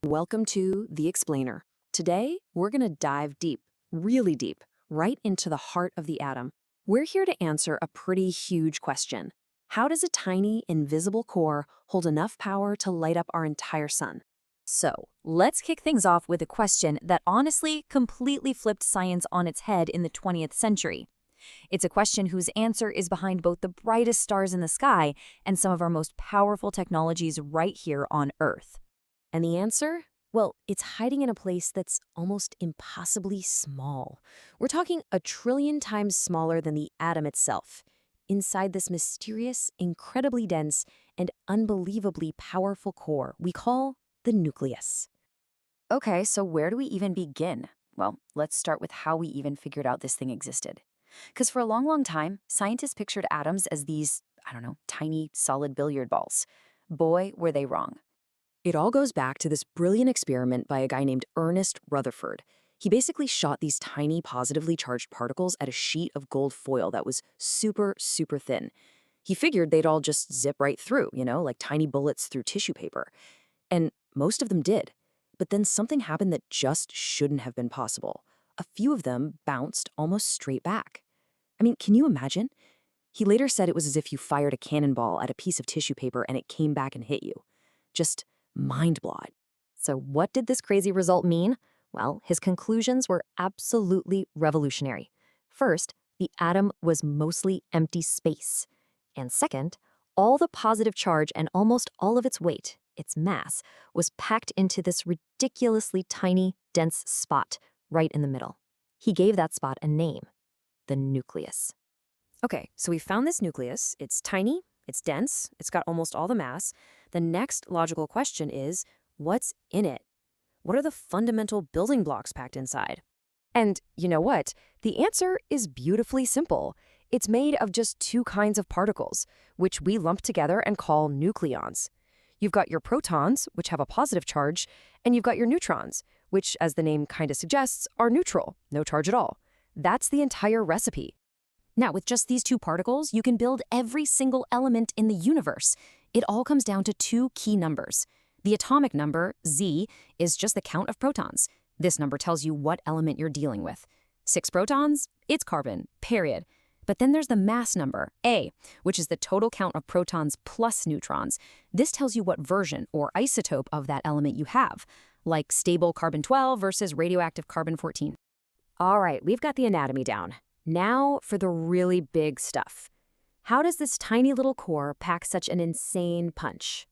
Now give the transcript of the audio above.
Welcome to The Explainer. Today, we're going to dive deep, really deep, right into the heart of the atom. We're here to answer a pretty huge question. How does a tiny, invisible core hold enough power to light up our entire sun? So, let's kick things off with a question that honestly completely flipped science on its head in the 20th century. It's a question whose answer is behind both the brightest stars in the sky and some of our most powerful technologies right here on Earth. And the answer? Well, it's hiding in a place that's almost impossibly small. We're talking a trillion times smaller than the atom itself. Inside this mysterious, incredibly dense, and unbelievably powerful core we call the nucleus. Okay, so where do we even begin? Well, let's start with how we even figured out this thing existed. Because for a long, long time, scientists pictured atoms as these, tiny, solid billiard balls. Boy, were they wrong. It all goes back to this brilliant experiment by a guy named Ernest Rutherford. He basically shot these tiny positively charged particles at a sheet of gold foil that was super, super thin. He figured they'd all just zip right through, like tiny bullets through tissue paper. And most of them did. But then something happened that just shouldn't have been possible. A few of them bounced almost straight back. I mean, can you imagine? He later said it was as if you fired a cannonball at a piece of tissue paper and it came back and hit you. Just mind-blowing. So what did this crazy result mean? Well, his conclusions were absolutely revolutionary. First, the atom was mostly empty space. And second, all the positive charge and almost all of its weight, its mass, was packed into this ridiculously tiny, dense spot right in the middle. He gave that spot a name: the nucleus. Okay, so we found this nucleus. It's tiny, it's dense, it's got almost all the mass. The next logical question is, what's in it? What are the fundamental building blocks packed inside? And you know what? The answer is beautifully simple. It's made of just two kinds of particles, which we lump together and call nucleons. You've got your protons, which have a positive charge, and you've got your neutrons, which, as the name kind of suggests, are neutral, no charge at all. That's the entire recipe. Now, with just these two particles, you can build every single element in the universe. It all comes down to two key numbers. The atomic number, Z, is just the count of protons. This number tells you what element you're dealing with. 6 protons? It's carbon, period. But then there's the mass number, A, which is the total count of protons plus neutrons. This tells you what version or isotope of that element you have, like stable carbon-12 versus radioactive carbon-14. All right, we've got the anatomy down. Now for the really big stuff. How does this tiny little core pack such an insane punch?